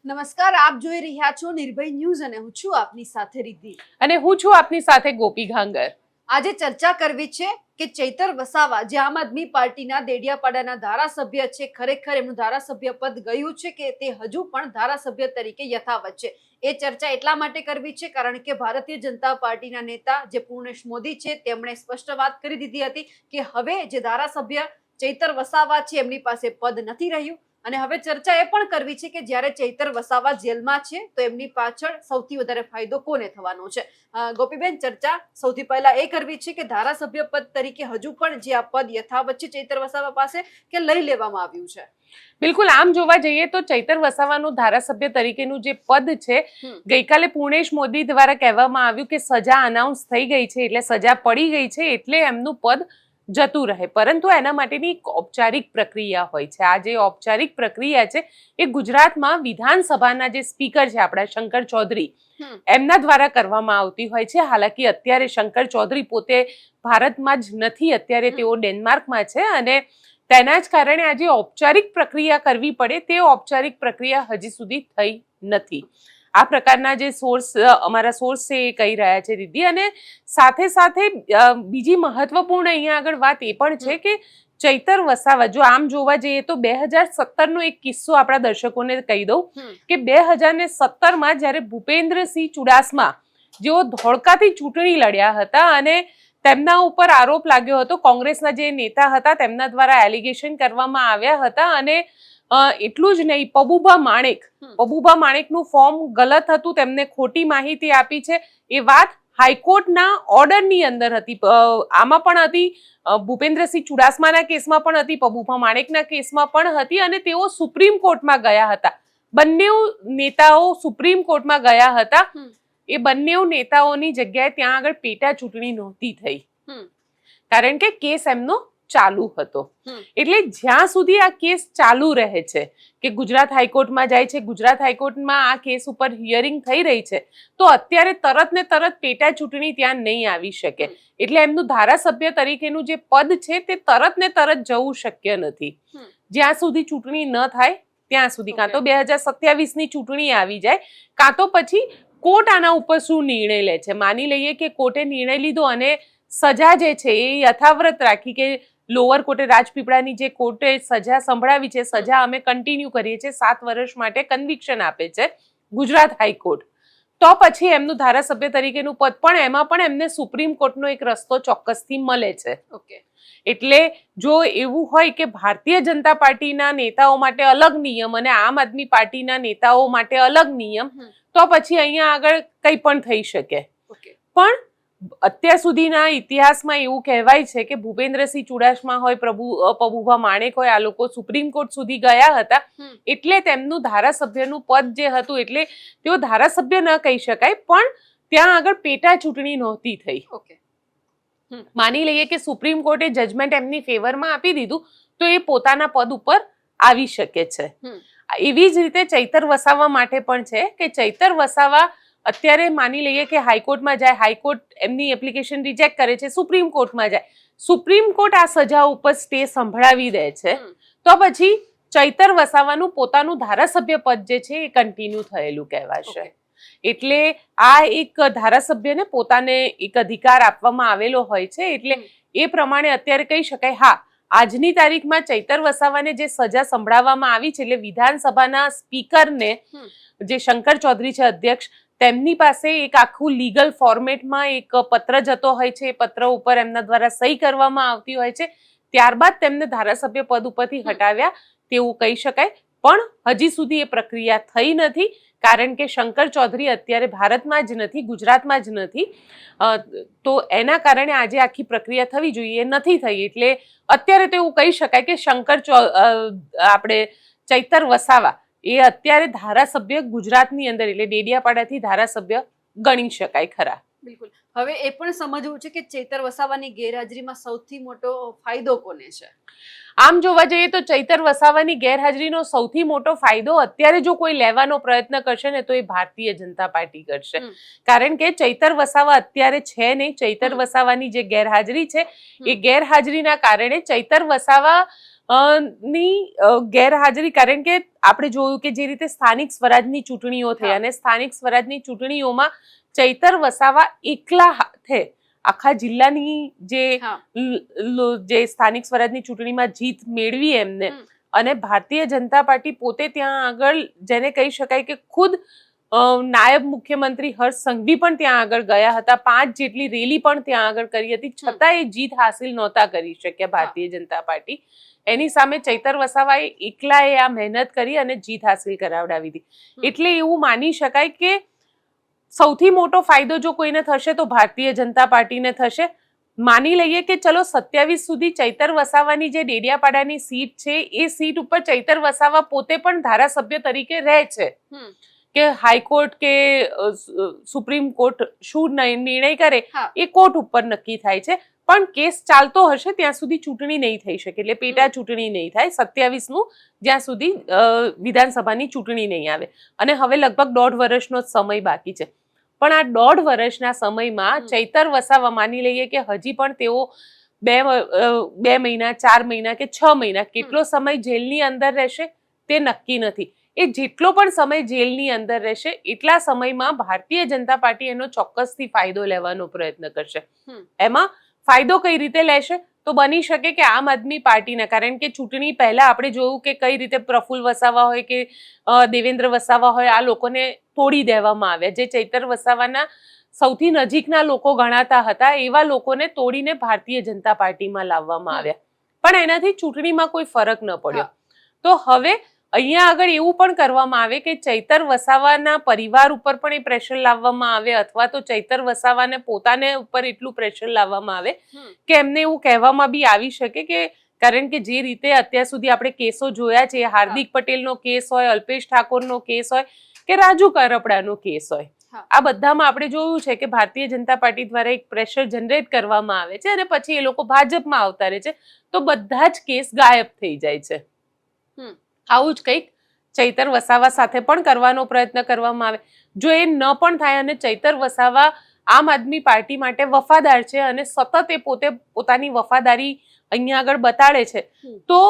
નમસ્કાર, આપ જોઈ રહ્યા છો નિર્ભય ન્યૂઝ અને હું છું આપની સાથે રિદ્ધિ અને હું છું આપની સાથે ગોપી ઘાંગર। આજે ચર્ચા કરવી છે કે ચૈતર વસાવા જે આમ આદમી પાર્ટીના દેડિયાપાડાના ધારાસભ્ય છે, ખરેખર એમનું ધારાસભ્ય પદ ગયું છે કે તે હજુ પણ ધારાસભ્ય તરીકે યથાવત છે। એ ચર્ચા એટલા માટે કરવી છે કારણ કે ભારતીય જનતા પાર્ટીના નેતા જે પૂર્ણેશ મોદી છે તેમણે સ્પષ્ટ વાત કરી દીધી હતી કે હવે જે ધારાસભ્ય ચૈતર વસાવા છે એમની પાસે પદ નથી રહ્યું। અને હવે ચર્ચા એ પણ કરવી છે કે જ્યારે ચૈતર વસાવા જેલમાં છે તો એમની પાછળ સૌથી વધારે ફાયદો કોને થવાનો છે। ગોપીબેન, ચર્ચા સૌથી પહેલા એ કરવી છે કે ધારાસભ્ય પદ તરીકે હજુ પણ જે આ પદ યથાવત છે ચૈતર વસાવા પાસે કે લઈ લેવામાં આવ્યું છે? બિલકુલ, આમ જોવા જઈએ તો ચૈતર વસાવાનું ધારાસભ્ય તરીકેનું જે પદ છે, ગઈકાલે પૂર્ણેશ મોદી દ્વારા કહેવામાં આવ્યું કે સજા અનાઉન્સ થઈ ગઈ છે, એટલે સજા પડી ગઈ છે, એટલે એમનું પદ જતું રહે, પરંતુ એના માટેની એક ઔપચારિક પ્રક્રિયા હોય છે। આ જે ઔપચારિક પ્રક્રિયા છે એ ગુજરાતમાં વિધાનસભાના જે સ્પીકર છે આપણા શંકર ચૌધરી, એમના દ્વારા કરવામાં આવતી હોય છે। હાલાકી અત્યારે શંકર ચૌધરી પોતે ભારતમાં જ નથી, અત્યારે તેઓ ડેનમાર્કમાં છે અને તેના જ કારણે આ જે ઔપચારિક પ્રક્રિયા કરવી પડે તે ઔપચારિક પ્રક્રિયા હજી સુધી થઈ નથી। આ પ્રકારના જે સોર્સ અમારા સોર્સ છે એ કહી રહ્યા છે રિદ્ધિ। અને સાથે સાથે બીજી મહત્વપૂર્ણ અહીંયા આગળ વાત એ પણ છે કે ચૈતર વસાવા, જો આમ જોવા જઈએ તો 2017નો એક કિસ્સો આપણા દર્શકોને કહી દઉં કે 2017માં જ્યારે ભૂપેન્દ્રસિંહ ચુડાસમા જેઓ ધોળકાથી ચૂંટણી લડ્યા હતા અને તેમના ઉપર આરોપ લાગ્યો હતો, કોંગ્રેસના જે નેતા હતા તેમના દ્વારા એલિગેશન કરવામાં આવ્યા હતા અને એટલું જ નહીં, પબુભા માણેકનું ફોર્મ ગલત હતું, તેમને ખોટી માહિતી આપી છે એ વાત હાઈકોર્ટના ઓર્ડરની અંદર હતી। આમાં પણ હતી, ભૂપેન્દ્રસિંહ ચુડાસમાના કેસમાં પણ હતી, પબુભા માણેકના કેસમાં પણ હતી અને તેઓ સુપ્રીમ કોર્ટમાં ગયા હતા। બંને નેતાઓ સુપ્રીમ કોર્ટમાં ગયા હતા। એ બંને નેતાઓની જગ્યાએ ત્યાં આગળ પેટા ચૂંટણી નહોતી થઈ કારણ કે કેસ એમનો ચાલુ હતો। એટલે જ્યાં સુધી આ કેસ ચાલુ રહે છે કે ગુજરાત હાઈકોર્ટમાં જાય છે, ગુજરાત હાઈકોર્ટમાં આ કેસ ઉપર હિયરિંગ થઈ રહી છે, તો અત્યારે તરત ને તરત પેટા ચૂંટણી ત્યાં નહીં આવી શકે, એટલે એમનું ધારાસભ્ય તરીકેનું જે પદ છે તે તરત ને તરત જવું શક્ય નથી। જ્યાં સુધી ચૂંટણી ન થાય ત્યાં સુધી કાં તો 2027ની ચૂંટણી આવી જાય, કાં તો પછી કોર્ટ આના ઉપર શું નિર્ણય લે છે। માની લઈએ કે કોર્ટે નિર્ણય લીધો અને સજા જે છે એ યથાવત રાખી કે લોઅર કોર્ટે, રાજપીપળાની જે કોર્ટે સજા સંભળાવી છે, સજા અમે કન્ટિન્યુ કરીએ છીએ, 7 વર્ષ માટે કન્વિક્શન આપે છે ગુજરાત હાઈકોર્ટ, તો પછી એમનું ધારાસભ્ય તરીકેનું પદ પણ એમાં પણ એમને સુપ્રીમ કોર્ટનો એક રસ્તો ચોક્કસથી મળે છે। એટલે જો એવું હોય કે ભારતીય જનતા પાર્ટીના નેતાઓ માટે અલગ નિયમ અને આમ આદમી પાર્ટીના નેતાઓ માટે અલગ નિયમ, તો પછી અહીંયા આગળ કંઈ પણ થઈ શકે। પણ અત્યાર સુધીના ઇતિહાસમાં એવું કહેવાય છે કે ભૂપેન્દ્રસિંહ ચુડાસમા હોય, પબુભા માણેક હોય, આ લોકો સુપ્રીમ કોર્ટ સુધી ગયા હતા, એટલે તેમનું ધારાસભ્યનું પદ જે હતું એટલે તેઓ ધારાસભ્ય ન કહી શકાય, પણ ત્યાં આગળ પેટા ચૂંટણી નહોતી થઈ। માની લઈએ કે સુપ્રીમ કોર્ટે જજમેન્ટ એમની ફેવરમાં આપી દીધું તો એ પોતાના પદ ઉપર આવી શકે છે। એવી જ રીતે ચૈતર વસાવા માટે પણ છે કે ચૈતર વસાવા અત્યારે માની લઈએ કે હાઈકોર્ટમાં જાય, હાઈકોર્ટ એમની એપ્લિકેશન રિજેક્ટ કરે છે, સુપ્રીમ કોર્ટમાં જાય, સુપ્રીમ કોર્ટ આ સજા ઉપર સ્ટે સંભળાવી દે છે, તો પછી ચૈતર વસાવાનું પોતાનું ધારાસભ્ય પદ જે છે એ કન્ટિન્યુ થયેલું કહેવાશે। એટલે આ એક ધારાસભ્યને પોતાને એક અધિકાર આપવામાં આવેલો હોય છે, એટલે એ પ્રમાણે અત્યારે કહી શકાય હા, આજની તારીખમાં ચૈતર વસાવાને જે સજા સંભળાવવામાં આવી છે, એટલે વિધાનસભાના સ્પીકરને જે શંકર ચૌધરી છે અધ્યક્ષ, તેમની પાસે એક આખું લીગલ ફોર્મેટમાં એક પત્ર જતો હોય છે, એ પત્ર ઉપર એમના દ્વારા સહી કરવામાં આવતી હોય છે, ત્યારબાદ તેમને ધારાસભ્ય પદ ઉપરથી હટાવ્યા તેવું કહી શકાય। પણ હજી સુધી એ પ્રક્રિયા થઈ નથી કારણ કે શંકર ચૌધરી અત્યારે ભારતમાં જ નથી, ગુજરાતમાં જ નથી, તો એના કારણે આજે આખી પ્રક્રિયા થવી જોઈએ, એ નથી થઈ, એટલે અત્યારે તો એવું કહી શકાય કે આપણે ચૈતર વસાવા એ અત્યારે ધારાસભ્ય ગુજરાતની અંદર એટલે ડેડિયાપાડાથી ધારાસભ્ય ગણી શકાય ખરા। બિલકુલ, હવે એ પણ સમજવું છે કે ચૈતર વસાવાની ગેરહાજરીમાં સૌથી મોટો ફાયદો કોને છે? આમ જોવા જઈએ તો ચૈતર વસાવાની ગેરહાજરીનો સૌથી મોટો ફાયદો અત્યારે જો કોઈ લેવાનો પ્રયત્ન કરશે ને તો એ ભારતીય જનતા પાર્ટી કરશે, કારણ કે ચૈતર વસાવા અત્યારે છે નહીં। ચૈતર વસાવાની જે ગેરહાજરી છે એ ગેરહાજરીના કારણે ચૈતર વસાવા ગેરહાજરી, કારણ કે આપણે જોયું કે જે રીતે સ્થાનિક સ્વરાજની ચૂંટણીઓ થઈ અને સ્થાનિક સ્વરાજની ચૂંટણીઓમાં ચૈતર વસાવા એકલા હાથે આખા જિલ્લાની જે સ્થાનિક સ્વરાજની ચૂંટણીમાં જીત મેળવી એમને, અને ભારતીય જનતા પાર્ટી પોતે ત્યાં આગળ જેને કહી શકાય કે ખુદ નાયબ મુખ્યમંત્રી હર્ષ સંઘવી પણ ત્યાં આગળ ગયા હતા, 5 જેટલી રેલી પણ ત્યાં આગળ કરી હતી, છતાં એ જીત હાસિલ નહોતા કરી શક્યા ભારતીય જનતા પાર્ટી. એની સામે ચૈતર વસાવાએ એકલાએ આ મહેનત કરી અને જીત હાસિલ કરાવડાવી હતી. એટલે એવું માની શકાય કે સૌથી મોટો ફાયદો જો કોઈને થશે તો ભારતીય જનતા પાર્ટીને થશે. માની લઈએ કે ચલો 27 સુધી ચૈતર વસાવાની જે ડેડિયાપાડાની સીટ છે એ સીટ ઉપર ચૈતર વસાવા પોતે પણ ધારાસભ્ય તરીકે રહે છે, કે હાઈકોર્ટ કે સુપ્રીમ કોર્ટ શું નિર્ણય કરે એ કોર્ટ ઉપર નક્કી થાય છે, પણ કેસ ચાલતો હશે ત્યાં સુધી ચૂંટણી નહીં થઈ શકે, એટલે પેટા ચૂંટણી નહીં થાય 27નું, જ્યાં સુધી વિધાનસભાની ચૂંટણી નહીં આવે. અને હવે લગભગ 1.5 વર્ષનો સમય બાકી છે. પણ આ 1.5 વર્ષના સમયમાં ચૈતર વસાવા માની લઈએ કે હજી પણ તેઓ 2 મહિના 4 મહિના કે 6 મહિના કેટલો સમય જેલની અંદર રહેશે તે નક્કી નથી. એ જેટલો પણ સમય જેલની અંદર રહેશે એટલા સમયમાં ભારતીય જનતા પાર્ટી એનો ચોક્કસથી ફાયદો લેવાનો પ્રયત્ન કરશે. એમાં ફાયદો કઈ રીતે લેશે તો બની શકે કે આમ આદમી પાર્ટીના, કારણ કે ચૂંટણી પહેલા આપણે જોયું કે કઈ રીતે પ્રફુલ્લ વસાવા હોય કે દેવેન્દ્ર વસાવા હોય, આ લોકોને તોડી દેવામાં આવ્યા. જે ચૈતર વસાવાના સૌથી નજીકના લોકો ગણાતા હતા એવા લોકોને તોડીને ભારતીય જનતા પાર્ટીમાં લાવવામાં આવ્યા, પણ એનાથી ચૂંટણીમાં કોઈ ફરક ન પડ્યો. તો હવે અહીંયા આગળ એવું પણ કરવામાં આવે કે ચૈતર વસાવાના પરિવાર ઉપર પણ એ પ્રેશર લાવવામાં આવે, અથવા તો ચૈતર વસાવાને પોતાને ઉપર એટલું પ્રેશર લાવવામાં આવે કે એમને એવું કહેવામાં બી આવી શકે કે, કારણ કે જે રીતે અત્યાર સુધી આપણે કેસો જોયા છે, હાર્દિક પટેલનો કેસ હોય, અલ્પેશ ઠાકોરનો કેસ હોય કે રાજુ કરપડાનો કેસ હોય, આ બધામાં આપણે જોયું છે કે ભારતીય જનતા પાર્ટી દ્વારા એક પ્રેશર જનરેટ કરવામાં આવે છે અને પછી એ લોકો ભાજપમાં આવતા રહે છે, તો બધા જ કેસ ગાયબ થઈ જાય છે. આવું જ કંઈક ચૈતર વસાવા સાથે પણ કરવાનો પ્રયત્ન કરવામાં આવે. જો એ ન પણ થાય અને ચૈતર વસાવા આમ આદમી પાર્ટી માટે વફાદાર છે અને સતત એ પોતે પોતાની વફાદારી અહીંયા આગળ બતાડે છે, તો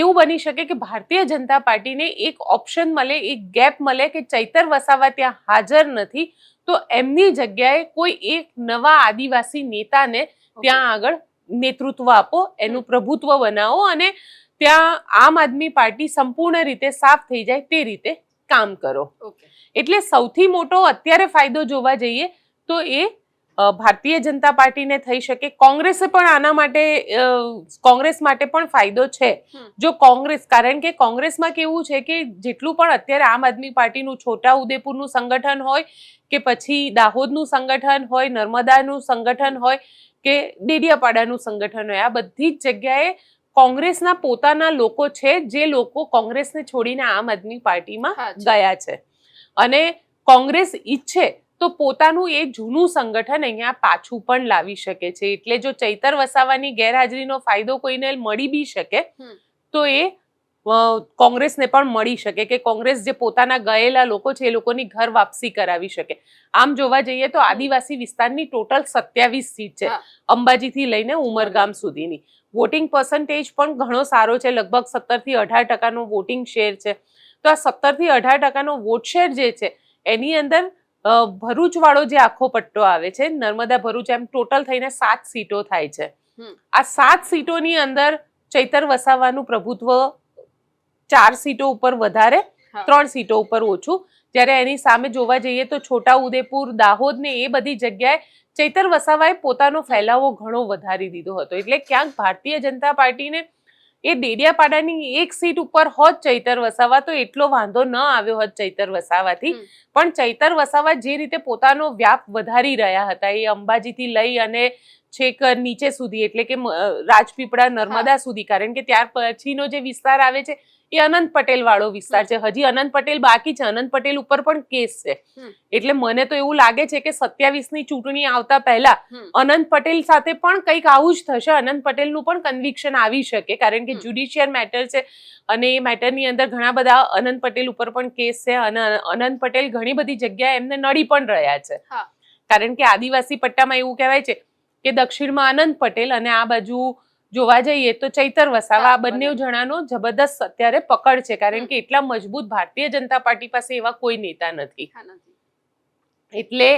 એવું બની શકે કે ભારતીય જનતા પાર્ટીને એક ઓપ્શન મળે, એક ગેપ મળે કે ચૈતર વસાવા ત્યાં હાજર નથી તો એમની જગ્યાએ કોઈ એક નવા આદિવાસી નેતાને ત્યાં આગળ નેતૃત્વ આપો, એનું પ્રભુત્વ બનાવો અને ત્યાં આમ આદમી પાર્ટી સંપૂર્ણ રીતે સાફ થઈ જાય તે રીતે કામ કરો. એટલે સૌથી મોટો અત્યારે ફાયદો જોવા જઈએ તો એ ભારતીય જનતા પાર્ટીને થઈ શકે. કોંગ્રેસે પણ આના માટે, કોંગ્રેસ માટે પણ ફાયદો છે. જો કોંગ્રેસ, કારણ કે કોંગ્રેસમાં કેવું છે કે જેટલું પણ અત્યારે આમ આદમી પાર્ટીનું છોટા ઉદેપુરનું સંગઠન હોય કે પછી દાહોદનું સંગઠન હોય, નર્મદાનું સંગઠન હોય કે ડેડિયાપાડાનું સંગઠન હોય, આ બધી જ જગ્યાએ કોંગ્રેસના પોતાના લોકો છે, જે લોકો કોંગ્રેસને છોડીને આમ આદમી પાર્ટીમાં ગયા છે અને કોંગ્રેસ ઈચ્છે તો પોતાનું એ જૂનું સંગઠન અહીંયા પાછું પણ લાવી શકે છે. એટલે જો ચૈતર વસાવાની ગેરહાજરીનો ફાયદો કોઈને મળી બી શકે તો એ કોંગ્રેસને પણ મળી શકે કે કોંગ્રેસ જે પોતાના ગયેલા લોકો છે એ લોકોની ઘર વાપસી કરાવી શકે. આમ જોવા જઈએ તો આદિવાસી વિસ્તારની ટોટલ 27 સીટ છે, અંબાજીથી લઈને ઉમરગામ સુધીની. વોટિંગ પર્સન્ટેજ પણ ઘણો સારો છે, લગભગ 17 થી 18% વોટિંગ શેર છે. તો આ 17 થી 18% વોટ શેર જે છે એની અંદર ભરૂચ વાળો જે આખો પટ્ટો આવે છે, નર્મદા ભરૂચ, એમ ટોટલ થઈને 7 સીટો થાય છે. આ 7 સીટોની અંદર ચૈતર વસાવાનું પ્રભુત્વ 4 સીટો ઉપર વધારે, 3 સીટો ઉપર ઓછું. જ્યારે એની સામે જોવા જઈએ તો છોટા ઉદેપુર, દાહોદ ને એ બધી જગ્યાએ ચૈતર વસાવાએ પોતાનો ફેલાવો ઘણો વધારી દીધો હતો. એટલે ક્યાંક ભારતીય જનતા પાર્ટીને એ ડેડિયાપાડાની એક સીટ ઉપર હોત ચૈતર વસાવા તો એટલો વાંધો ન આવ્યો હોત ચૈતર વસાવાથી. પણ ચૈતર વસાવા જે રીતે પોતાનો વ્યાપ વધારી રહ્યા હતા, એ અંબાજીથી લઈ અને છેક નીચે સુધી, એટલે કે રાજપીપળા, નર્મદા સુધી, કારણ કે ત્યાર પછીનો જે વિસ્તાર આવે છે એ અનંત પટેલ વાળો વિસ્તાર છે. હજી અનંત પટેલ બાકી છે, અનંત પટેલ ઉપર પણ કેસ છે. એટલે મને તો એવું લાગે છે કે 27ની ચૂંટણી આવતા પહેલા અનંત પટેલ સાથે પણ કંઈક આવું જ થશે. અનંત પટેલનું પણ કન્વિક્શન આવી શકે, કારણ કે જ્યુડિશિયલ મેટર છે અને એ મેટરની અંદર ઘણા બધા અનંત પટેલ ઉપર પણ કેસ છે અને અનંત પટેલ ઘણી બધી જગ્યાએ એમને નડી પણ રહ્યા છે. કારણ કે આદિવાસી પટ્ટામાં એવું કહેવાય છે કે દક્ષિણમાં અનંત પટેલ અને આ બાજુ જોવા જઈએ તો ચૈતર વસાવા આ બંને બરાબર. જણાનો જબરદસ્ત અત્યારે પકડ છે, કારણ કે એટલા મજબૂત ભારતીય જનતા પાર્ટી પાસે એવા કોઈ નેતા નથી. હા, નથી. એટલે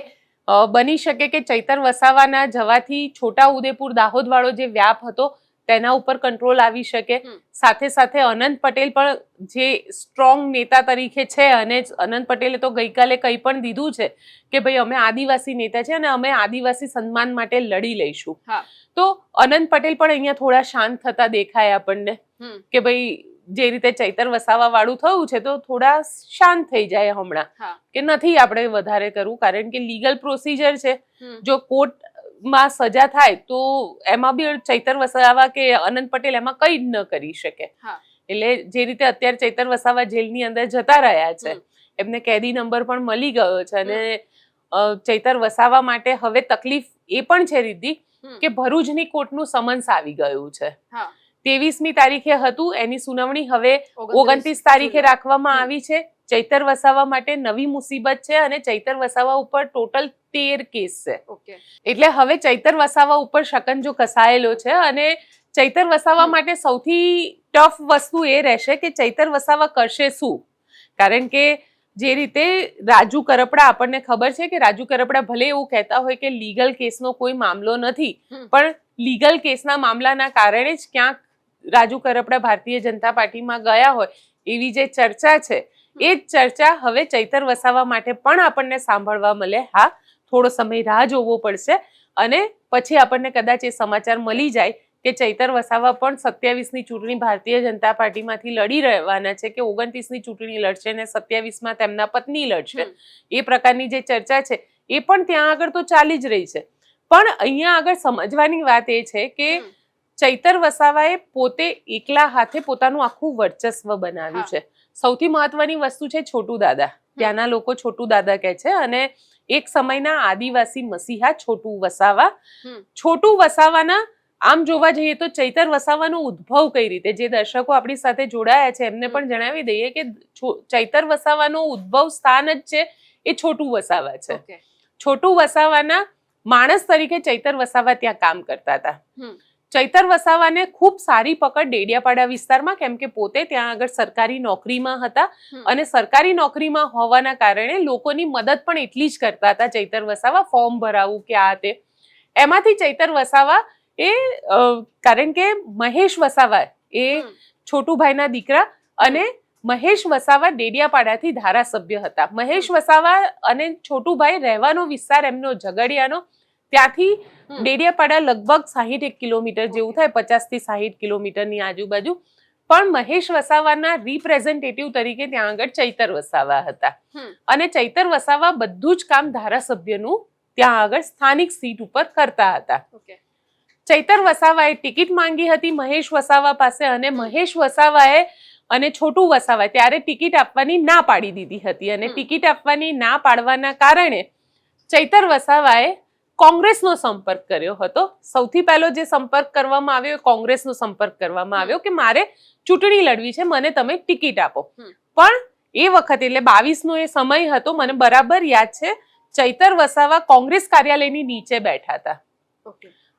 બની શકે કે ચૈતર વસાવાના જવાથી છોટાઉદેપુર દાહોદ વાળો જે વ્યાપ હતો તેના ઉપર કંટ્રોલ આવી શકે. સાથે સાથે અનંત પટેલ પણ જે સ્ટ્રોંગ નેતા તરીકે છે, અને અનંત પટેલે તો ગઈકાલે કંઈ પણ દીધું છે કે ભાઈ અમે આદિવાસી નેતા છે અને અમે આદિવાસી સન્માન માટે લડી લઈશું. હા. તો અનંત પટેલ પણ અહીંયા થોડા શાંત થતા દેખાય આપણને કે ભાઈ જે રીતે ચૈતર વસાવા વાળું થયું છે તો થોડા શાંત થઈ જાય હમણાં, હા. કે નથી આપણે વધારે કરવું, કારણ કે લીગલ પ્રોસિજર છે. હમ. જો કોર્ટમાં સજા થાય તો એમાં બી ચૈતર વસાવા કે અનંત પટેલ એમાં કંઈ જ ન કરી શકે. હા. એટલે જે રીતે અત્યારે ચૈતર વસાવા જેલની અંદર જતા રહ્યા છે, એમને કેદી નંબર પણ મળી ગયો છે, અને ચૈતર વસાવા માટે હવે તકલીફ એ પણ છે રીતિ કે ભરૂચની કોર્ટનું સમન્સ આવી ગયું છે. હા. 23મી તારીખે હતું, એની સુનાવણી હવે 29 તારીખે જુલાઈ. રાખવામાં આવી છે. ચૈતર વસાવા માટે નવી મુસીબત છે, અને ચૈતર વસાવા ઉપર ટોટલ 13 કેસ છે. ઓકે. એટલે હવે ચૈતર વસાવા ઉપર શકંજો કસાયેલો છે, અને ચૈતર વસાવા માટે સૌથી ટફ વસ્તુ એ રહેશે કે ચૈતર વસાવા કરશે શું, કારણ કે જે રીતે રાજુ કરપડા, આપણને ખબર છે કે રાજુ કરપડા ભલે એવું કહેતા હોય કે લીગલ કેસનો કોઈ મામલો નથી, પણ લીગલ કેસના મામલાના કારણે જ ક્યાંક રાજુ કરપડા ભારતીય જનતા પાર્ટીમાં ગયા હોય એવી જે ચર્ચા છે, એ જ ચર્ચા હવે ચૈતર વસાવા માટે પણ આપણને સાંભળવા મળે. હા, થોડો સમય રાહ જોવો પડશે, અને પછી આપણને કદાચ એ સમાચાર મળી જાય કે ચૈતર વસાવા પણ 27ની ચૂંટણી ભારતીય જનતા પાર્ટીમાંથી લડી રહેવાના છે, કે 29ની ચૂંટણી લડશે અને 27માં તેમના પત્ની લડશે. એ પ્રકારની જે ચર્ચા છે એ પણ ત્યાં આગળ તો ચાલી જ રહી છે. પણ અહીંયા આગળ સમજવાની વાત એ છે કે ચૈતર વસાવાએ પોતે એકલા હાથે પોતાનું આખું વર્ચસ્વ બનાવ્યું છે. સૌથી મહત્વની વસ્તુ છે છોટુ દાદા. ત્યાંના લોકો છોટુ દાદા કહે છે, અને એક સમયના આદિવાસી મસીહા છોટુ વસાવા. છોટુ વસાવાના આમ જોવા જઈએ તો ચૈતર વસાવાનો ઉદ્ભવ કઈ રીતે, જે દર્શકો આપણી સાથે જોડાયા છે એમને પણ જણાવી દઈએ કે ચૈતર વસાવાનો ઉદ્ભવ સ્થાન જ છે એ છોટુ વસાવા છે. છોટુ વસાવાના માણસ તરીકે ચૈતર વસાવા ત્યાં કામ કરતા હતા. ચૈતર વસાવાને ખૂબ સારી પકડ ડેડિયાપાડા વિસ્તારમાં, કેમ કે પોતે ત્યાં આગળ સરકારી નોકરીમાં હતા, અને સરકારી નોકરીમાં હોવાના કારણે લોકોની મદદ પણ એટલી જ કરતા હતા ચૈતર વસાવા, ફોર્મ ભરાવું કે આ તે. એમાંથી ચૈતર વસાવા એ કારણ કે મહેશ વસાવા એ છોટુભાઈના દીકરા, અને મહેશ વસાવા ડેડિયાપાડાથી ધારાસભ્ય હતા. મહેશ વસાવા અને છોટુભાઈ રહેવાનો વિસ્તાર એમનો ઝઘડિયાનો, ત્યાંથી ડેડિયાપાડા લગભગ 61 કિલોમીટર જેવું થાય, 50 થી 60 કિલોમીટરની આજુબાજુ. પણ મહેશ વસાવાના રિપ્રેઝેન્ટેટિવ તરીકે ત્યાં આગળ ચૈતર વસાવા હતા, અને ચૈતર વસાવા બધું જ કામ ધારાસભ્યનું ત્યાં આગળ સ્થાનિક સીટ ઉપર કરતા હતા. ચૈતર વસાવાએ ટિકિટ માંગી હતી મહેશ વસાવા પાસે, અને મહેશ વસાવાએ અને છોટુ વસાવાએ ત્યારે ટિકિટ આપવાની ના પાડી દીધી હતી, અને ટિકિટ આપવાની ના પાડવાના કારણે ચૈતર વસાવાએ કોંગ્રેસનો સંપર્ક કર્યો હતો. સૌથી પહેલો જે સંપર્ક કરવામાં આવ્યો એ કોંગ્રેસનો સંપર્ક કરવામાં આવ્યો કે મારે ચૂંટણી લડવી છે, મને તમે ટિકિટ આપો. પણ એ વખતે એટલે 22નો એ સમય હતો, મને બરાબર યાદ છે, ચૈતર વસાવા કોંગ્રેસ કાર્યાલયની નીચે બેઠા હતા,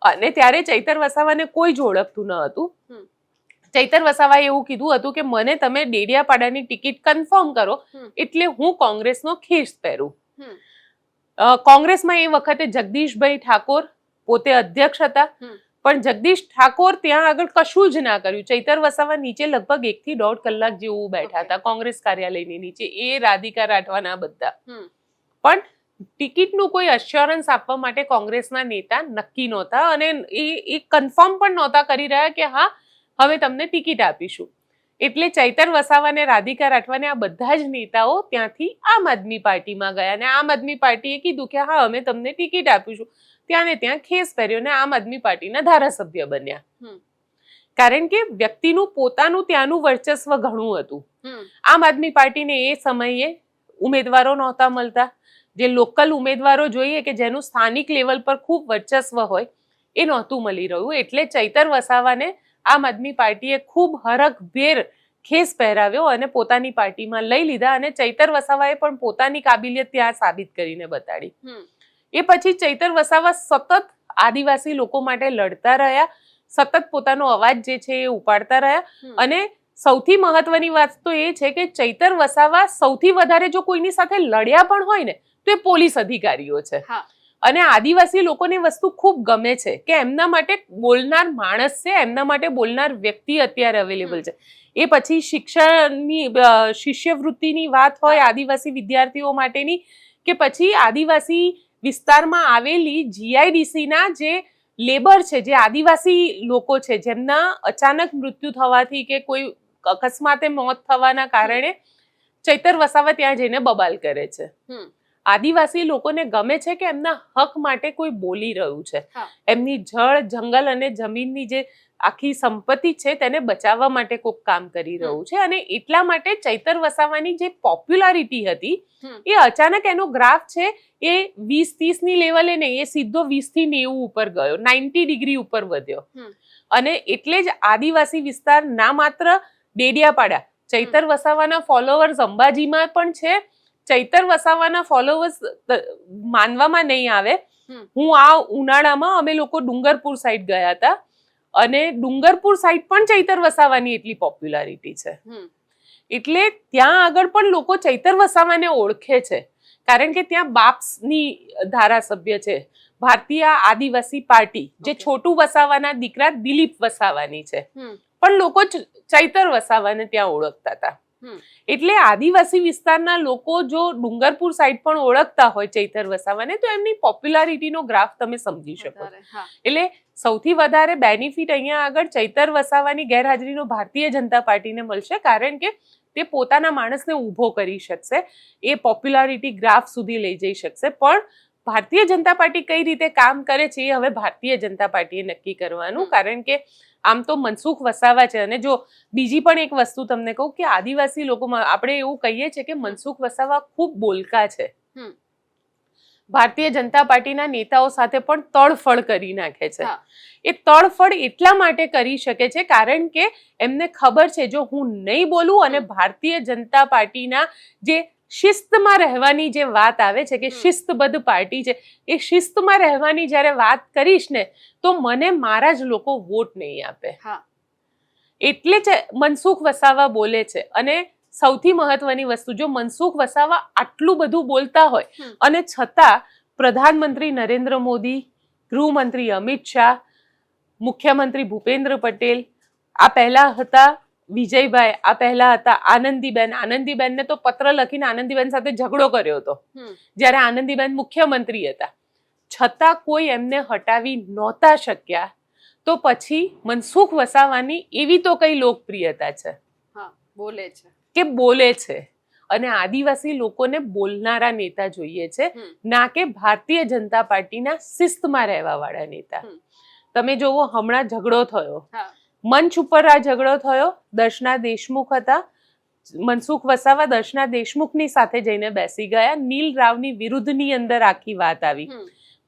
અને ત્યારે ચૈતર વસાવાને કોઈ જ ઓળખતું ન હતું. ચૈતર વસાવાએ એવું કીધું હતું કે મને તમે ડેડિયાપાડાની ટિકિટ કન્ફર્મ કરો એટલે હું કોંગ્રેસનો ખેસ પહેરું. કોંગ્રેસમાં એ વખતે જગદીશભાઈ ઠાકોર પોતે અધ્યક્ષ હતા, પણ જગદીશ ઠાકોર ત્યાં આગળ કશું જ ના કર્યું. ચૈતર વસાવા નીચે લગભગ 1 થી 1.5 કલાક જેવું બેઠા હતા કોંગ્રેસ કાર્યાલયની નીચે, એ રાધિકા રાઠવાના બધા. પણ ટિકિટનું કોઈ અશ્યોરન્સ આપવા માટે કોંગ્રેસના નેતા નક્કી નહોતા, અને એ કન્ફર્મ પણ નહોતા કરી રહ્યા કે હા હવે તમને ટિકિટ આપીશું. એટલે ચૈતર વસાવાને, રાધિકા રાઠવાને, આ બધા જ નેતાઓ ત્યાંથી આમ આદમી પાર્ટીમાં ગયા, અને આમ આદમી પાર્ટીએ કીધું કે હા અમે તમને ટિકિટ આપીશું. ત્યાં ને ત્યાં ખેસ પહેર્યો ને આમ આદમી પાર્ટીના ધારાસભ્ય બન્યા. કારણ કે વ્યક્તિનું પોતાનું ત્યાંનું વર્ચસ્વ ઘણું હતું. આમ આદમી પાર્ટીને એ સમયે ઉમેદવારો નહોતા મળતા. જે લોકલ ઉમેદવારો જોઈએ કે જેનું સ્થાનિક લેવલ પર ખૂબ વર્ચસ્વ હોય એ નહોતું મળી રહ્યું. એટલે ચૈતર વસાવાને આમ આદમી પાર્ટીએ ખૂબ હરખભેર ખેસ પહેરાવ્યો અને પોતાની પાર્ટીમાં લઈ લીધા, અને ચૈતર વસાવાએ પણ પોતાની કાબિલિયત ત્યાં સાબિત કરીને બતાડી. એ પછી ચૈતર વસાવા સતત આદિવાસી લોકો માટે લડતા રહ્યા, સતત પોતાનો અવાજ જે છે એ ઉપાડતા રહ્યા અને સૌથી મહત્વની વાત તો એ છે કે ચૈતર વસાવા સૌથી વધારે જો કોઈની સાથે લડ્યા પણ હોય ને તો એ પોલીસ અધિકારીઓ છે. અને આદિવાસી લોકોને વસ્તુ ખૂબ ગમે છે કે એમના માટે બોલનાર માણસ છે, એમના માટે બોલનાર વ્યક્તિ અત્યારે અવેલેબલ છે. એ પછી શિક્ષણની શિષ્યવૃત્તિની વાત હોય આદિવાસી વિદ્યાર્થીઓ માટેની, કે પછી આદિવાસી વિસ્તારમાં આવેલી જીઆઈડીસીના જે લેબર છે, જે આદિવાસી લોકો છે જેમના અચાનક મૃત્યુ થવાથી કે કોઈ અકસ્માતે મોત થવાના કારણે ચૈતર વસાવા ત્યાં જઈને બબાલ કરે છે. આદિવાસી લોકોને ગમે છે કે એમના હક માટે કોઈ બોલી રહ્યું છે, એમની જળ જંગલ અને જમીનની જે આખી સંપત્તિ છે તેને બચાવવા માટે કોઈક કામ કરી રહ્યું છે. અને એટલા માટે ચૈતર વસાવાની જે પોપ્યુલારિટી હતી એ અચાનક એનો ગ્રાફ છે એ 20-30 ની લેવલે નહીં, એ સીધો 20 થી 90 ઉપર ગયો, 90 ડિગ્રી ઉપર વધ્યો. અને એટલે જ આદિવાસી વિસ્તાર ના માત્ર ડેડિયાપાડા, ચૈતર વસાવાના ફોલોવર્સ અંબાજીમાં પણ છે. ચૈતર વસાવાના ફોલોવર્સ માનવામાં નહીં આવે. હું આ ઉનાળામાં અમે લોકો ડુંગરપુર સાઈડ ગયા હતા અને ડુંગરપુર સાઈડ પણ ચૈતર વસાવાની એટલી પોપ્યુલારિટી છે. એટલે ત્યાં આગળ પણ લોકો ચૈતર વસાવાને ઓળખે છે કારણ કે ત્યાં બાપ્સની ધારાસભ્ય છે ભારતીય આદિવાસી પાર્ટી, જે છોટુ વસાવાના દીકરા દિલીપ વસાવાની છે, પણ લોકો ચૈતર વસાવાને ત્યાં ઓળખતા હતા. એટલે આદિવાસી વિસ્તારના લોકો જો ડુંગરપુર સાઈડ પણ ઓળખતા હોય ચૈતર વસાવાને તો એમની પોપ્યુલારિટીનો ગ્રાફ તમે સમજી શકો. એટલે સૌથી વધારે બેનિફિટ અહીંયા આગળ ચૈતર વસાવાની ગેરહાજરીનો ભારતીય જનતા પાર્ટીને મળશે કારણ કે તે પોતાના માણસને ઊભો કરી શકશે, એ પોપ્યુલારિટી ગ્રાફ સુધી લઈ જઈ શકશે. પણ ભારતીય જનતા પાર્ટી કઈ રીતે કામ કરે છે એ હવે ભારતીય જનતા પાર્ટીએ નક્કી કરવાનું, કારણ કે આમ તો મનસુખ વસાવા છે. અને જો બીજી પણ એક વસ્તુ તમને કહું કે આદિવાસી લોકોમાં આપણે એવું કહીએ છીએ કે મનસુખ વસાવા ખૂબ બોલકા છે. ભારતીય જનતા પાર્ટીના નેતાઓ સાથે પણ તડફડ કરી નાખે છે. એ તડફડ એટલા માટે કરી શકે છે કારણ કે એમને ખબર છે જો હું નહીં બોલું અને ભારતીય જનતા પાર્ટીના જે શિસ્તમાં રહેવાની જે વાત આવે છે કે શિસ્તબદ્ધ પાર્ટી છે, એ શિસ્તમાં રહેવાની જ્યારે વાત કરીશ ને તો મને મારા જ લોકો વોટ નહીં આપે. એટલે જ મનસુખ વસાવા બોલે છે. અને સૌથી મહત્વની વસ્તુ, જો મનસુખ વસાવા આટલું બધું બોલતા હોય અને છતાં પ્રધાનમંત્રી નરેન્દ્ર મોદી, ગૃહમંત્રી અમિત શાહ, મુખ્યમંત્રી ભૂપેન્દ્ર પટેલ, આ પહેલા હતા વિજયભાઈ, આ પહેલા હતા આનંદીબેન. આનંદીબેનને તો પત્ર લખીને આનંદીબેન સાથે ઝઘડો કર્યો હતો જ્યારે આનંદીબેન મુખ્યમંત્રી હતા, છતાં કોઈ એમને હટાવી નહોતા શક્યા. તો પછી મનસુખ વસાવાની એવી તો કઈ લોકપ્રિયતા છે બોલે છે કે બોલે છે. અને આદિવાસી લોકોને બોલનારા નેતા જોઈએ છે, ના કે ભારતીય જનતા પાર્ટીના શિસ્તમાં રહેવા વાળા નેતા. તમે જોવો હમણાં ઝઘડો થયો, મંચ ઉપર આ ઝઘડો થયો, દર્શના દેશમુખ હતા, મનસુખ વસાવા દર્શના દેશમુખની સાથે જઈને બેસી ગયા, નીલ રાવની વિરુદ્ધની અંદર આખી વાત આવી.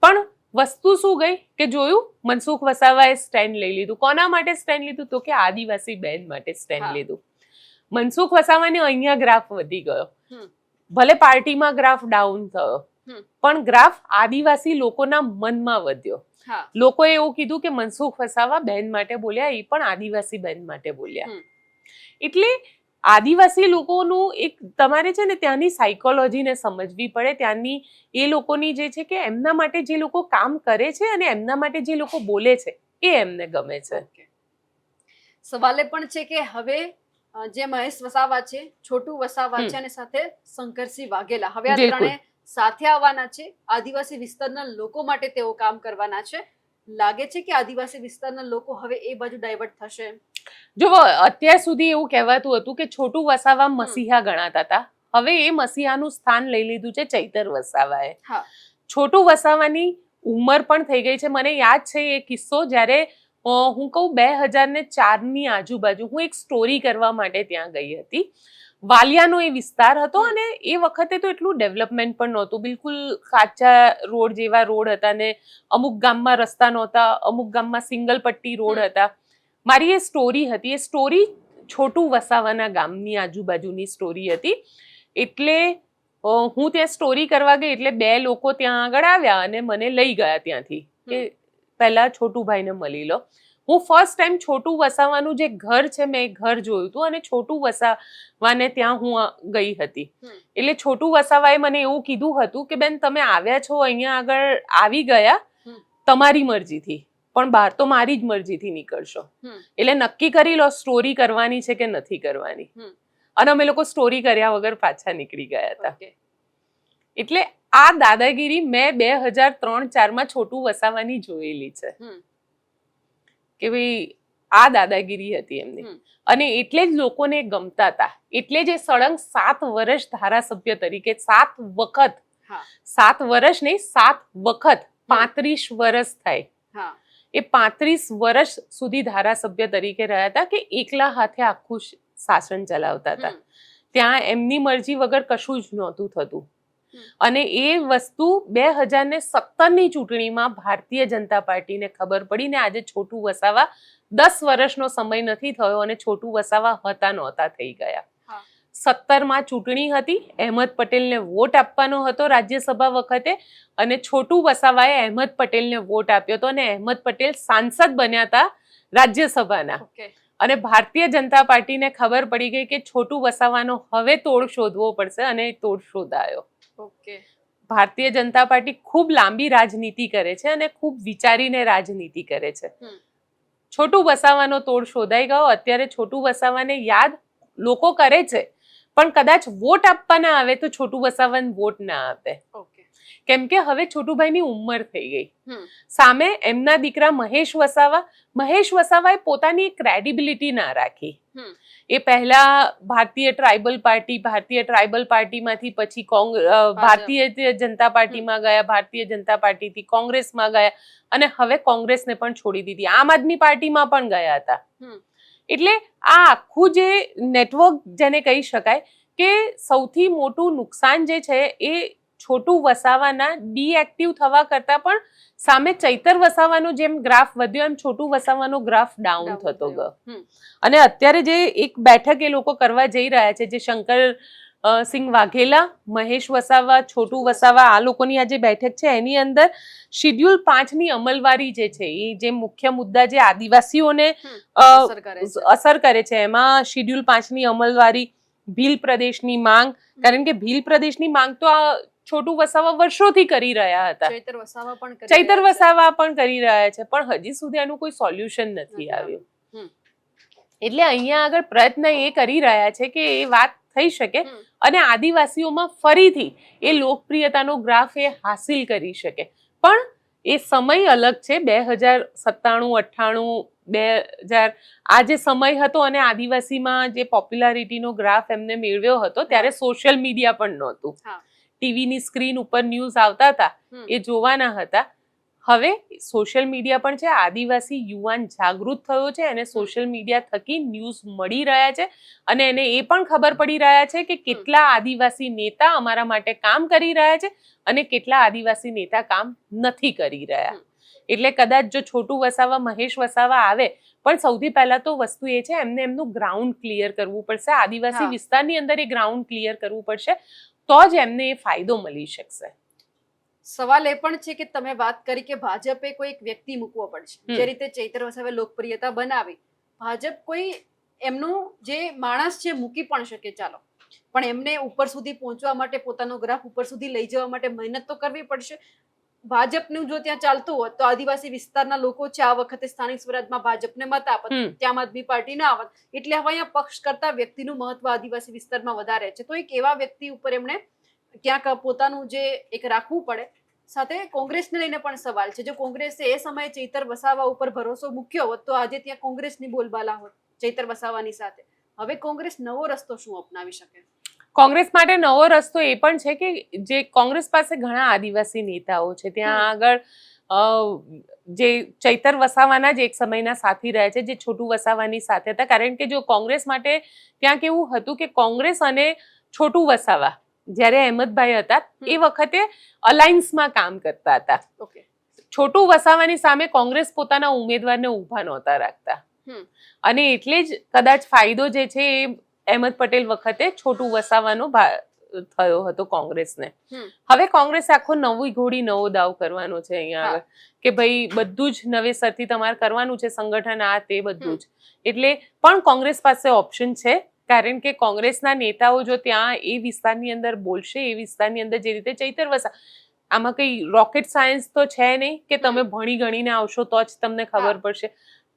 પણ વસ્તુ શું ગઈ કે જોયું મનસુખ વસાવાએ સ્ટેન્ડ લઈ લીધું. કોના માટે સ્ટેન્ડ લીધું? તો કે આદિવાસી બેન માટે સ્ટેન્ડ લીધું. મનસુખ વસાવાને અહીંયા ગ્રાફ વધી ગયો, ભલે પાર્ટીમાં ગ્રાફ ડાઉન થયો પણ ગ્રાફ આદિવાસી લોકોના મનમાં વધ્યો. લોકોએ એવું કીધું કે મનસુખ વસાવા બેન માટે બોલ્યા, એ પણ આદિવાસી બેન માટે બોલ્યા. એટલે આદિવાસી લોકોનું એક તમારે છે ને ત્યાંની સાયકોલોજીને સમજવી પડે, ત્યાંની એ લોકોની જે છે કે એમના માટે જે લોકો કામ કરે છે અને એમના માટે જે લોકો બોલે છે એ એમને ગમે છે. સવાલ એ પણ છે કે હવે જે મહેશ વસાવા છે, છોટુ વસાવા છે અને સાથે શંકરસિંહ વાઘેલા, હવે આ ત્રણે સાથે આવવાના છે. આદિવાસી વિસ્તારના લોકો માટે તેઓ કામ કરવાના છે. લાગે છે કે આદિવાસી વિસ્તારના લોકો હવે એ બાજુ ડાયવર્ટ થશે? જો અત્યાર સુધી એવું કહેવાતું હતું કે છોટુ વસાવા મસીહા ગણાતા હતા, હવે એ મસીહાનું સ્થાન લઈ લીધું છે ચૈતર વસાવાએ. છોટુ વસાવાની ઉંમર પણ થઈ ગઈ છે. મને યાદ છે એ કિસ્સો, જ્યારે હું કહું 2004 ની આજુબાજુ હું એક સ્ટોરી કરવા માટે ત્યાં ગઈ હતી. વાલિયાનો એ વિસ્તાર હતો અને એ વખતે તો એટલું ડેવલપમેન્ટ પણ નહોતું, બિલકુલ કાચા રોડ જેવા રોડ હતા ને અમુક ગામમાં રસ્તા નહોતા, અમુક ગામમાં સિંગલ પટ્ટી રોડ હતા. મારી એ સ્ટોરી હતી, એ સ્ટોરી છોટુ વસાવાના ગામની આજુબાજુની સ્ટોરી હતી. એટલે હું ત્યાં સ્ટોરી કરવા ગઈ એટલે બે લોકો ત્યાં આગળ આવ્યા અને મને લઈ ગયા ત્યાંથી કે પહેલા છોટુભાઈને મળી લો. હું ફર્સ્ટ ટાઈમ છોટુ વસાવાનું જે ઘર છે મેં એ ઘર જોયું હતું અને છોટુ વસાવાને ત્યાં હું ગઈ હતી. એટલે છોટુ વસાવાએ મને એવું કીધું હતું કે બેન તમે આવ્યા છો અહીંયા આગળ આવી ગયા તમારી મરજીથી, પણ બહાર તો મારી જ મરજીથી નીકળશો. એટલે નક્કી કરી લો સ્ટોરી કરવાની છે કે નથી કરવાની. અને અમે લોકો સ્ટોરી કર્યા વગર પાછા નીકળી ગયા હતા. એટલે આ દાદાગીરી મેં 2003-04 છોટુ વસાવાની જોયેલી છે કે ભાઈ આ દાદાગીરી હતી એમની. અને એટલે જ લોકોને ગમતા હતા. એટલે જ એ સળંગ 7 વર્ષ ધારાસભ્ય તરીકે 7 વખત 7 વર્ષ નહીં 7 વખત 35 વર્ષ થાય એ 35 વર્ષ સુધી ધારાસભ્ય તરીકે રહ્યા હતા કે એકલા હાથે આખું શાસન ચલાવતા હતા. ત્યાં એમની મરજી વગર કશું જ નહોતું થતું. અને એ વસ્તુ 2017ની ચૂંટણીમાં ભારતીય જનતા પાર્ટીને ખબર પડી ને આજે છોટુ વસાવા 10 વર્ષનો સમય નથી થયો અને છોટુ વસાવા હતા નહોતા થઈ ગયા. 17માં ચૂંટણી હતી, અહેમદ પટેલને વોટ આપવાનો હતો રાજ્યસભા વખતે અને છોટુ વસાવાએ અહેમદ પટેલને વોટ આપ્યો હતો અને અહેમદ પટેલ સાંસદ બન્યા હતા રાજ્યસભાના. અને ભારતીય જનતા પાર્ટીને ખબર પડી ગઈ કે છોટુ વસાવાનો હવે તોડ શોધવો પડશે અને તોડ શોધાયો. ભારતીય જનતા પાર્ટી ખૂબ લાંબી રાજનીતિ કરે છે અને ખૂબ વિચારીને રાજનીતિ કરે છે. છોટુ વસાવાનો તોડ શોધાઈ ગયો. અત્યારે છોટુ વસાવાને યાદ લોકો કરે છે પણ કદાચ વોટ આપવાના આવે તો છોટુ વસાવાને વોટ ના આપે. કેમ કે હવે છોટુભાઈની ઉંમર થઈ ગઈ. સામે એમના દીકરા મહેશ વસાવાએ પોતાની ક્રેડિબિલિટી ના રાખી. એ પહેલા ભારતીય ટ્રાઇબલ પાર્ટીમાંથી પછી ભારતીય જનતા પાર્ટીમાં ગયા, ભારતીય જનતા પાર્ટીથી કોંગ્રેસમાં ગયા અને હવે કોંગ્રેસને પણ છોડી દીધી. આમ આદમી પાર્ટીમાં પણ ગયા હતા. એટલે આ આખું જે નેટવર્ક જેને કહી શકાય કે સૌથી મોટું નુકસાન જે છે એ છોટુ વસાવાના ડીએક્ટિવ થવા કરતા પણ સામે ચૈતર વસાવાનો જેમ ગ્રાફ વધ્યો એમ છોટુ વસાવાનો ગ્રાફ ડાઉન થતો ગયો. અને અત્યારે જે એક બેઠક એ લોકો કરવા જઈ રહ્યા છે, જે શંકર સિંહ વાઘેલા, મહેશ વસાવા, છોટુ વસાવા આ લોકોની આ જે બેઠક છે એની અંદર શિડ્યુલ 5ની અમલવારી જે છે એ જે મુખ્ય મુદ્દા જે આદિવાસીઓને અસર કરે છે એમાં શિડ્યુલ 5ની અમલવારી, ભીલ પ્રદેશની માંગ, કારણ કે ભીલ પ્રદેશની માંગ તો આ છોટુ વસાવા વર્ષોથી કરી રહ્યા હતા. ચૈતર વસાવા પણ કરી રહ્યા છે પણ હજી સુધી આનું કોઈ સોલ્યુશન નથી આવ્યું. એટલે અહીંયા આગળ પ્રયત્ન એ કરી રહ્યા છે કે એ વાત થઈ શકે અને આદિવાસીઓમાં ફરીથી એ લોકપ્રિયતાનો ગ્રાફ એ હાસિલ કરી શકે. પણ એ સમય અલગ છે. 2097, 98, 2000 આ જે સમય હતો અને આદિવાસીમાં જે પોપ્યુલારિટીનો ગ્રાફ એમને મેળવ્યો હતો ત્યારે સોશિયલ મીડિયા પણ નહોતું. ટીવીની સ્ક્રીન ઉપર ન્યૂઝ આવતા હતા એ જોવાના હતા. હવે સોશિયલ મીડિયા પણ છે. આદિવાસી યુવાન જાગૃત થયો છે અને સોશિયલ મીડિયા થકી ન્યૂઝ મળી રહ્યા છે અને એને એ પણ ખબર પડી રહ્યા છે કે કેટલા આદિવાસી નેતા અમારા માટે કામ કરી રહ્યા છે અને કેટલા આદિવાસી નેતા કામ નથી કરી રહ્યા. એટલે કદાચ જો છોટુ વસાવા, મહેશ વસાવા આવે પણ સૌથી પહેલા તો વસ્તુ એ છે એમને એમનું ગ્રાઉન્ડ ક્લિયર કરવું પડશે. આદિવાસી વિસ્તારની અંદર એ ગ્રાઉન્ડ ક્લિયર કરવું પડશે તો જ એમને એ ફાયદો મળી શકશે. સવાલ એ પણ છે કે તમે વાત કરી કે ભાજપે કોઈ એક વ્યક્તિ મૂકવો પડશે. જે રીતે ચૈતર વસાવે લોકપ્રિયતા બનાવી, ભાજપ કોઈ એમનું જે માણસ છે મૂકી પણ શકે ચાલો, પણ એમને ઉપર સુધી પહોંચવા માટે, પોતાનો ગ્રાફ ઉપર સુધી લઈ જવા માટે મહેનત તો કરવી પડશે. ભાજપનું જો ત્યાં ચાલતું હોત તો આદિવાસી વિસ્તારના લોકો છે આ વખતે સ્થાનિક સ્વરાજમાં ભાજપને મત આપત, ત્યાં આદમી પાર્ટી ના આવત. એટલે હવે અહીંયા પક્ષ કરતા વ્યક્તિનું મહત્વ આદિવાસી વિસ્તારમાં વધારે છે. તો એક એવા વ્યક્તિ ઉપર એમણે ક્યાંક પોતાનું જે એક રાખવું પડે. સાથે કોંગ્રેસને લઈને પણ સવાલ છે. જો કોંગ્રેસે એ સમયે ચૈતર વસાવા ઉપર ભરોસો મૂક્યો હોત તો આજે ત્યાં કોંગ્રેસની બોલબાલા હોત ચૈતર વસાવાની સાથે. હવે કોંગ્રેસ નવો રસ્તો શું અપનાવી શકે? કોંગ્રેસ માટે નવો રસ્તો એ પણ છે કે જે કોંગ્રેસ પાસે ઘણા આદિવાસી નેતાઓ છે ત્યાં આગળ જે ચૈતર વસાવાના જ એક સમયના સાથી રહ્યા છે, જે છોટુ વસાવાની સાથે હતા. કારણ કે જો કોંગ્રેસ માટે ત્યાં કેવું હતું કે કોંગ્રેસ અને છોટુ વસાવા જ્યારે અહેમદભાઈ હતા એ વખતે અલાયન્સમાં કામ કરતા હતા. છોટુ વસાવાની સામે કોંગ્રેસ પોતાના ઉમેદવારને ઊભા નહોતા રાખતા અને એટલે જ કદાચ ફાયદો જે છે એ અહેમદ પટેલ વખતે છોટુ વસાવાનો થયો હતો કોંગ્રેસને. હમ. હવે કોંગ્રેસ આખો નવી ઘોડી નવો દાવ કરવાનો છે અહીંયા આગળ કે ભાઈ બધું જ નવેસરથી તમારે કરવાનું છે, સંગઠન આ તે બધું જ. એટલે પણ કોંગ્રેસ પાસે ઓપ્શન છે, કારણ કે કોંગ્રેસના નેતાઓ જો ત્યાં એ વિસ્તારની અંદર બોલશે, એ વિસ્તારની અંદર જે રીતે ચૈતર વસાવા, આમાં કઈ રોકેટ સાયન્સ તો છે નહીં કે તમે ભણી ગણીને આવશો તો જ તમને ખબર પડશે.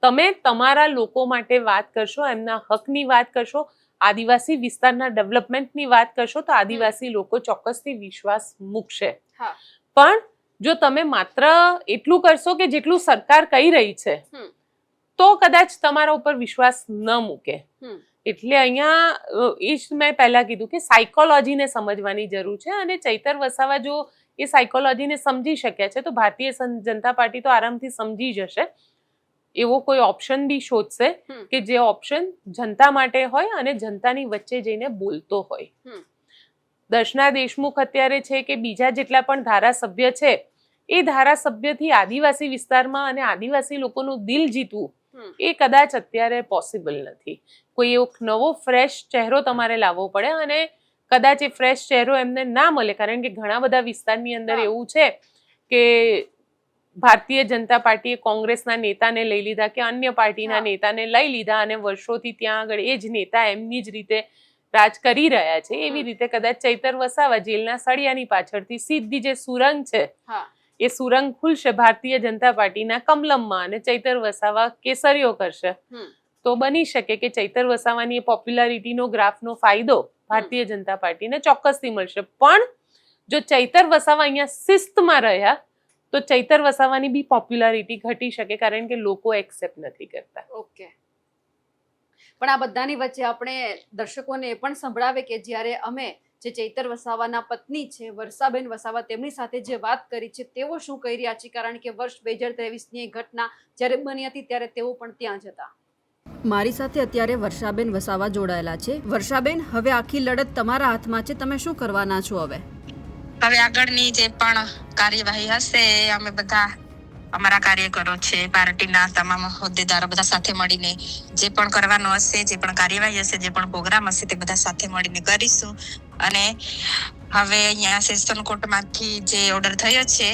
તમે તમારા લોકો માટે વાત કરશો, એમના હકની વાત કરશો, આદિવાસી વિસ્તારના ડેવલપમેન્ટની વાત કરશો તો આદિવાસી લોકો ચોક્કસથી વિશ્વાસ મૂકશે. પણ જો તમે માત્ર એટલું કરશો કે જેટલું સરકાર કહી રહી છે તો કદાચ તમારા ઉપર વિશ્વાસ ન મૂકે. એટલે અહીંયા એ જ મેં પહેલા કીધું કે સાયકોલોજીને સમજવાની જરૂર છે, અને ચૈતર વસાવા જો એ સાયકોલોજીને સમજી શક્યા છે તો ભારતીય જનતા પાર્ટી તો આરામથી સમજી જશે. એવો કોઈ ઓપ્શન બી શોધશે કે જે ઓપ્શન જનતા માટે હોય અને જનતાની વચ્ચે જઈને બોલતો હોય. દર્શના દેશમુખ અત્યારે છે કે બીજા જેટલા પણ ધારાસભ્ય છે એ ધારાસભ્યથી આદિવાસી વિસ્તારમાં અને આદિવાસી લોકોનું દિલ જીતવું એ કદાચ અત્યારે પોસિબલ નથી. કોઈ એવો નવો ફ્રેશ ચહેરો તમારે લાવવો પડે, અને કદાચ એ ફ્રેશ ચહેરો એમને ના મળે, કારણ કે ઘણા બધા વિસ્તારની અંદર એવું છે કે ભારતીય જનતા પાર્ટીએ કોંગ્રેસના નેતાને લઈ લીધા કે અન્ય પાર્ટીના નેતાને લઈ લીધા અને વર્ષોથી ત્યાં આગળ એ જ નેતા એમની જ રીતે રાજ કરી રહ્યા છે. એવી રીતે કદાચ ચૈતર વસાવા જેલના સળિયાની પાછળથી સીધી જે સુરંગ છે એ સુરંગ ખુલશે ભારતીય જનતા પાર્ટીના કમલમમાં અને ચૈતર વસાવા કેસરીઓ કરશે તો બની શકે કે ચૈતર વસાવાની પોપ્યુલારિટીનો ગ્રાફનો ફાયદો ભારતીય જનતા પાર્ટીને ચોક્કસથી મળશે. પણ જો ચૈતર વસાવા અહીંયા શિસ્તમાં રહ્યા તો ચૈતર વસાવાની બી પોપ્યુલારિટી ઘટી શકે, કારણ કે લોકો એક્સેપ્ટ નથી કરતા. ઓકે, પણ આ બધાની વચ્ચે આપણે દર્શકોને એ પણ સંભળાવે કે જ્યારે અમે જે ચૈતર વસાવાના પત્ની છે વર્ષાબેન વસાવા તેમની સાથે જે વાત કરી છે તેઓ શું કહી રહ્યા છે, કારણ કે વર્ષ 2023ની એ ઘટના જ્યારે બની હતી ત્યારે તેઓ પણ ત્યાં જ હતા. મારી સાથે અત્યારે વર્ષાબેન વસાવા જોડાયેલા છે. વર્ષાબેન, હવે આખી લડત તમારા હાથમાં છે, તમે શું કરવાના છો? હવે આગળની જે પણ કાર્યવાહી હશે અમે બધા અમારા કાર્યકરો છે, પાર્ટીના તમામ હોદ્દેદારો બધા સાથે મળીને જે પણ કરવાનું હશે, જે પણ કાર્યવાહી હશે, જે પણ પ્રોગ્રામ હશે તે બધા સાથે મળીને કરીશું. અને હવે અહીંયા સેશન કોર્ટમાંથી જે ઓર્ડર થયો છે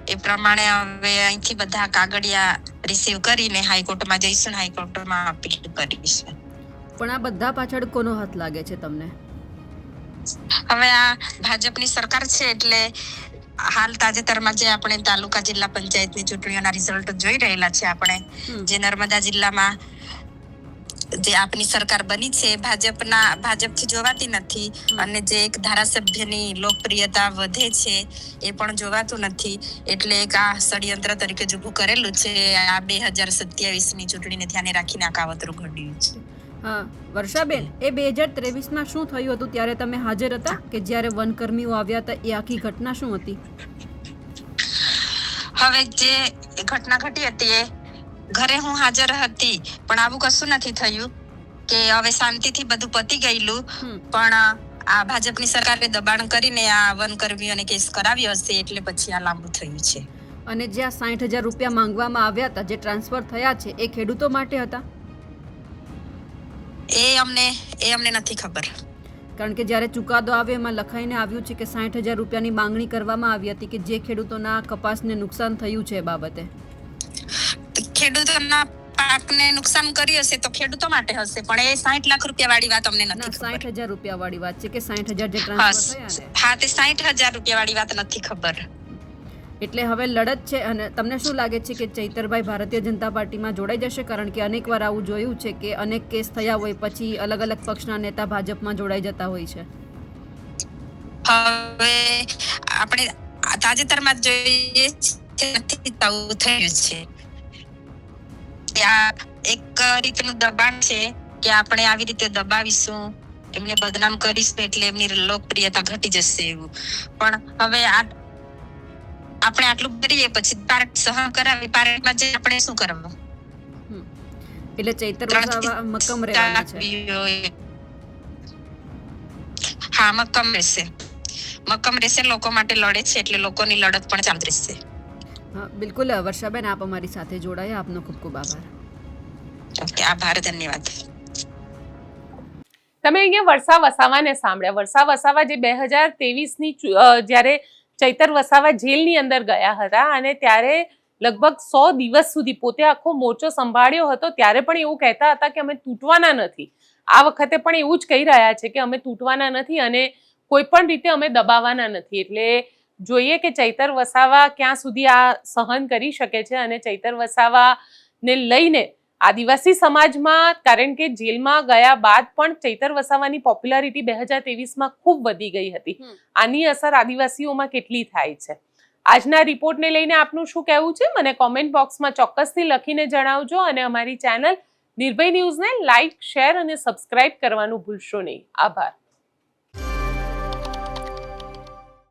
એ પ્રમાણે હવે અહીંથી બધા કાગળિયા રિસીવ કરીને હાઈકોર્ટમાં જઈશું, હાઈકોર્ટમાં અપીલ કરીશું. પણ આ બધા પાછળ કોનો હાથ લાગે છે તમને? હવે આ ભાજપની સરકાર છે, એટલે હાલ તાજેતરમાં જે આપણે તાલુકા જિલ્લા પંચાયતની ચૂંટણીઓના રિઝલ્ટ જોઈ રહેલા છે, આપણે જે નર્મદા જિલ્લામાં જે આપની સરકાર બની છે ભાજપથી જોવાતી નથી, અને જે એક ધારાસભ્યની લોકપ્રિયતા વધે છે એ પણ જોવાતું નથી. એટલે એક આ ષડયંત્ર તરીકે જ ઊભું કરેલું છે. આ 2027ની ચૂંટણીને ધ્યાને રાખીને આ કાવતરું ઘડ્યું છે. હા વર્ષાબેન, એ 2023માં શું થયું હતું ત્યારે તમે હાજર હતા કે જ્યારે વનકર્મીઓ આવ્યા હતા? એ આખી ઘટના શું હતી? હવે જે ઘટના ઘટી હતી એ ઘરે હું હાજર હતી, પણ આવું કશું નથી થયું કે હવે શાંતિથી બધું પતી ગયેલું. પણ આ ભાજપની સરકારે દબાણ કરીને આ વનકર્મીઓને કેસ કરાવ્યો હશે, એટલે પછી આ લાંબુ થયું છે. અને જે આ 60,000 રૂપિયા માંગવામાં આવ્યા હતા, જે ટ્રાન્સફર થયા છે, એ ખેડૂતો માટે હતા? એ અમને નથી ખબર, કારણ કે જ્યારે ચુકાદો આવ્યો એમાં લખાઈને આવ્યું છે કે 60,000 રૂપિયાની માંગણી કરવામાં આવી હતી કે જે ખેડૂતોના કપાસને નુકસાન થયું છે એ બાબતે. ખેડૂતોના પાકને નુકસાન કર્યું હશે તો ખેડૂતો માટે હશે, પણ એ 60 લાખ રૂપિયા વાળી વાત અમને નથી ખબર. 60,000 રૂપિયા વાળી વાત છે કે 60,000 જે ટ્રાન્સફર થયા ને? હા, તે 60,000 રૂપિયા વાળી વાત નથી ખબર. એટલે હવે લડત છે. અને તમને શું લાગે છે કે ચૈતરભાઈ ભારતીય જનતા પાર્ટીમાં જોડાઈ જશે? કારણ કે અનેક વાર આવું જોયું છે કે અનેક કેસ થયા હોય પછી અલગ અલગ પક્ષના નેતા ભાજપમાં જોડાઈ જતા હોય છે. હવે આપણે તાજેતરમાં જોઈએ નથી થયું છે. આ એક રીતનું દબાણ છે કે આપણે આવી રીતે દબાવીશું, એમને બદનામ કરીશું એટલે એમની લોકપ્રિયતા ઘટી જશે એવું. પણ હવે આપણે આટલું કરીએ પછી પાર્ટ સહન કરાવી, પાર્ટમાં જે આપણે શું કરવું? એટલે ચૈતર વસાવા મક્કમ રહેવાના છે? હા, મક્કમ રહેશે, લોકો માટે લડે છે એટલે લોકોની લડત પણ ચાલુ રહેશે. હા બિલકુલ. વર્ષાબેન, આપ અમારી સાથે જોડાયા, આપનો ખૂબ ખૂબ આભાર. ઓકે, આભાર, ધન્યવાદ. તમે અહીંયા વર્ષા વસાવાને સાંભળ્યા. વર્ષા વસાવા જે 2023ની જ્યારે ચૈતર વસાવા જેલની અંદર ગયા હતા અને ત્યારે લગભગ 100 દિવસ સુધી પોતે આખો મોરચો સંભાળ્યો હતો, ત્યારે પણ એવું કહેતા હતા કે અમે તૂટવાના નથી. આ વખતે પણ એવું જ કહી રહ્યા છે કે અમે તૂટવાના નથી અને કોઈ પણ રીતે અમે દબાવવાના નથી. એટલે જોઈએ કે ચૈતર વસાવા ક્યાં સુધી આ સહન કરી શકે છે. અને ચૈતર વસાવાને લઈને આદિવાસી સમાજમાં, કારણ કે જેલમાં ગયા બાદ પણ ચૈતર વસાવાની પોપ્યુલારિટી 2023માં ખૂબ વધી ગઈ હતી. આની અસર આદિવાસીઓમાં કેટલી થાય છે? આજના રિપોર્ટને લઈને આપનું શું કહેવું છે મને કોમેન્ટ બોક્સમાં ચોક્કસથી લખીને જણાવજો. અને અમારી ચેનલ નિર્ભય ન્યૂઝને લાઇક, શેર અને સબસ્ક્રાઇબ કરવાનું ભૂલશો નહીં. આભાર.